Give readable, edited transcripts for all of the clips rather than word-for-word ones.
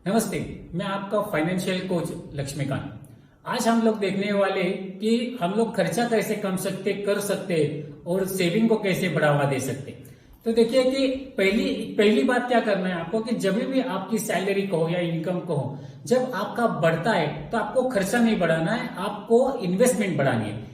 नमस्ते, मैं आपका फाइनेंशियल कोच लक्ष्मीकांत। आज हम लोग देखने वाले कि हम लोग खर्चा कैसे कम कर सकते और सेविंग को कैसे बढ़ावा दे सकते। तो देखिए कि पहली बात क्या करना है आपको कि जब भी आपकी सैलरी को या इनकम को हो, जब आपका बढ़ता है तो आपको खर्चा नहीं बढ़ाना है, आपको इन्वेस्टमेंट बढ़ानी है।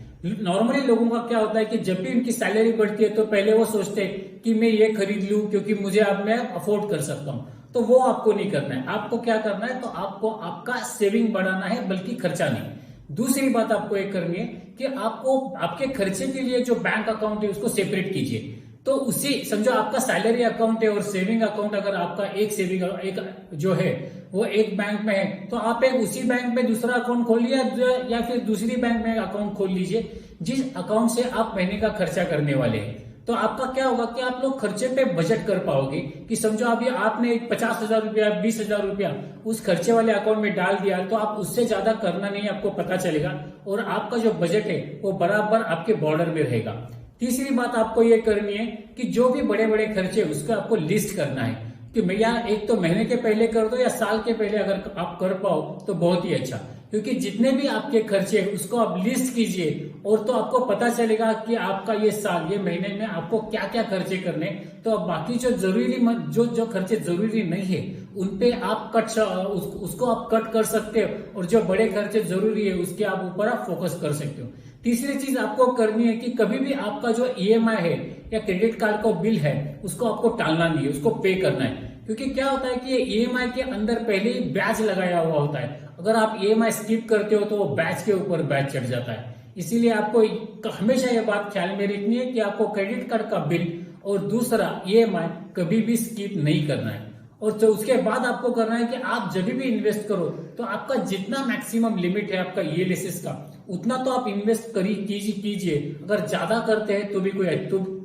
नॉर्मली लोगों का क्या होता है कि जब भी उनकी सैलरी बढ़ती है तो पहले वो सोचते हैं कि मैं ये खरीद लूं क्योंकि मुझे अब मैं अफोर्ड कर सकता हूं। तो वो आपको नहीं करना है। आपको क्या करना है, तो आपको आपका सेविंग बढ़ाना है, बल्कि खर्चा नहीं। दूसरी बात आपको एक करनी है कि आपको आपके खर्चे के लिए जो बैंक अकाउंट है उसको सेपरेट कीजिए। तो उसी समझो आपका सैलरी अकाउंट है और सेविंग अकाउंट, अगर आपका एक जो है वो एक बैंक में है तो आप एक उसी बैंक में दूसरा अकाउंट खोल लिया या फिर दूसरी बैंक में अकाउंट खोल लीजिए जिस अकाउंट से आप महीने का खर्चा करने वाले हैं। तो आपका क्या होगा कि आप लोग खर्चे पे बजट कर पाओगे कि समझो अभी आपने 50,000 रुपया 20,000 रुपया उस खर्चे वाले अकाउंट में डाल दिया तो आप उससे ज्यादा करना नहीं, आपको पता चलेगा और आपका जो बजट है वो बराबर आपके बॉर्डर में रहेगा। तीसरी बात आपको ये करनी है कि जो भी बड़े बड़े खर्चे उसको आपको लिस्ट करना है कि भैया एक तो महीने के पहले कर दो या साल के पहले अगर आप कर पाओ तो बहुत ही अच्छा, क्योंकि जितने भी आपके खर्चे उसको आप लिस्ट कीजिए और तो आपको पता चलेगा कि आपका ये साल ये महीने में आपको क्या क्या खर्चे करने। तो अब बाकी जो जरूरी जो खर्चे जरूरी नहीं है उन पे आप उसको आप कट कर सकते हो और जो बड़े खर्चे जरूरी है उसके आप ऊपर आप फोकस कर सकते हो। तीसरी चीज आपको करनी है कि कभी भी आपका जो ईएमआई है या क्रेडिट कार्ड का बिल है उसको आपको टालना नहीं है, उसको पे करना है। क्योंकि क्या होता है कि ईएमआई के अंदर पहले ही ब्याज लगाया हुआ होता है, अगर आप ईएमआई स्किप करते हो तो वो बैच के ऊपर बैच चढ़ जाता है। इसीलिए आपको हमेशा ये बात ख्याल में रखनी है कि आपको क्रेडिट कार्ड का बिल और दूसरा ईएमआई कभी भी स्किप नहीं करना है। और तो उसके बाद आपको करना है कि आप जब भी इन्वेस्ट करो तो आपका जितना मैक्सिमम लिमिट है आपका ईएलएसएस का उतना तो आप इन्वेस्ट कीजिए। अगर ज्यादा करते हैं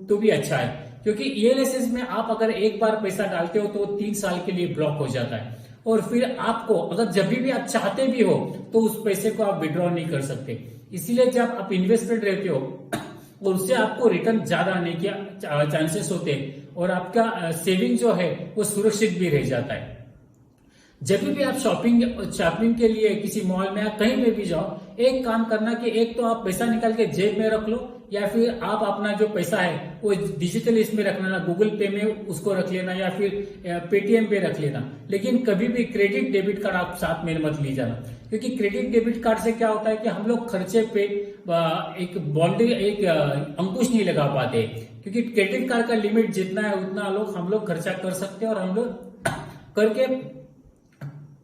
तो भी अच्छा है, क्योंकि ईएलएसएस में आप अगर एक बार पैसा डालते हो तो 3 साल के लिए ब्लॉक हो जाता है और फिर आपको अगर जब भी आप चाहते भी हो तो उस पैसे को आप विड्रॉ नहीं कर सकते। इसीलिए जब आप इन्वेस्टमेंट रहते हो और उससे आपको रिटर्न ज्यादा आने के चांसेस होते हैं और आपका सेविंग जो है वो सुरक्षित भी रह जाता है। जब भी आप शॉपिंग के लिए किसी मॉल में या कहीं पे भी जाओ, एक काम करना कि एक तो आप पैसा निकाल के जेब में रख लो या फिर आप अपना जो पैसा है वो डिजिटल इसमें रखना, गूगल पे में उसको रख लेना या फिर पेटीएम पे रख लेना। लेकिन कभी भी क्रेडिट डेबिट कार्ड आप साथ में मत ले जाना, क्योंकि क्रेडिट डेबिट कार्ड से क्या होता है कि हम लोग खर्चे पे एक अंकुश नहीं लगा पाते, क्योंकि क्रेडिट कार्ड का लिमिट जितना है उतना हम लोग खर्चा कर सकते हैं और हम लोग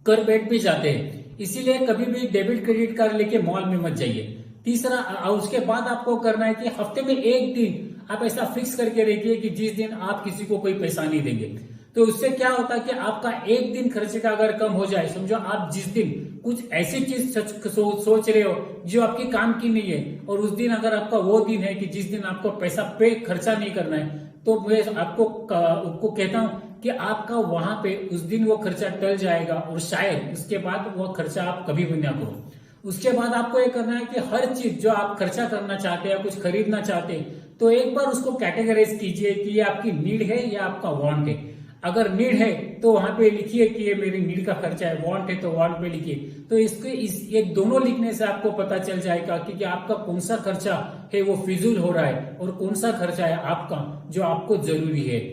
कर बैठ भी जाते हैं। इसीलिए कभी भी डेबिट क्रेडिट कार्ड लेके मॉल में मत जाइए। तीसरा, उसके बाद आपको करना है कि हफ्ते में एक दिन आप ऐसा फिक्स करके रखिए कि जिस दिन आप किसी को कोई पैसा नहीं देंगे। तो उससे क्या होता है कि आपका एक दिन खर्चे का अगर कम हो जाए, समझो आप जिस दिन कुछ ऐसी चीज सोच रहे हो जो आपके काम की नहीं है और उस दिन अगर आपका वो दिन है कि जिस दिन आपको पैसा पे खर्चा नहीं करना है, तो मैं आपको कहता हूं कि आपका वहां पे उस दिन वो खर्चा टल जाएगा और शायद उसके बाद वो खर्चा आप कभी भी ना करो। उसके बाद आपको ये करना है कि हर चीज जो आप खर्चा करना चाहते हैं या कुछ खरीदना चाहते हैं तो एक बार उसको कैटेगराइज कीजिए कि ये आपकी नीड है या आपका वांट है। अगर नीड है तो वहां पे लिखिए कि ये मेरी नीड का खर्चा है, वांट है तो वांट पे लिखिए। तो ये दोनों लिखने से आपको पता चल जाएगा कि आपका कौन सा खर्चा है वो फिजूल हो रहा है और कौन सा खर्चा है आपका जो आपको जरूरी है।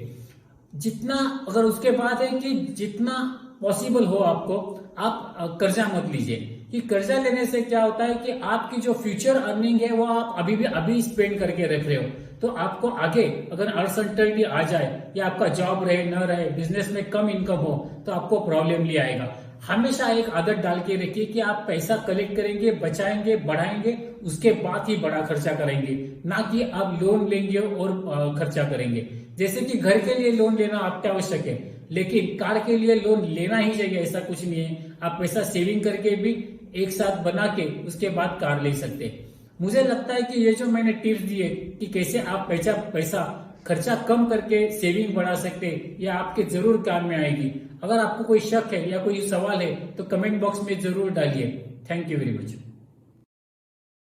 जितना अगर उसके बाद है कि जितना पॉसिबल हो आपको आप कर्जा मत लीजिए, कि कर्जा लेने से क्या होता है कि आपकी जो फ्यूचर अर्निंग है वो आप अभी स्पेंड करके रख रहे हो, तो आपको आगे अगर अनसर्टेनिटी आ जाए या आपका जॉब रहे न रहे, बिजनेस में कम इनकम हो तो आपको प्रॉब्लम ले आएगा। हमेशा एक आदत डाल के रखिए कि आप पैसा कलेक्ट करेंगे, बचाएंगे, बढ़ाएंगे, उसके बाद ही बड़ा खर्चा करेंगे, ना कि आप लोन लेंगे और खर्चा करेंगे। जैसे कि घर के लिए लोन लेना अत्यावश्यक है, लेकिन कार के लिए लोन लेना ही चाहिए, ऐसा कुछ नहीं है। आप पैसा सेविंग करके भी एक साथ बना के उसके बाद कार ले सकते हैं। मुझे लगता है कि ये जो मैंने टिप्स दिए कि कैसे आप पैसा खर्चा कम करके सेविंग बढ़ा सकते हैं, ये आपके जरूर काम में आएगी। अगर आपको कोई शक है या कोई सवाल है तो कमेंट बॉक्स में जरूर डालिए। Thank you very much.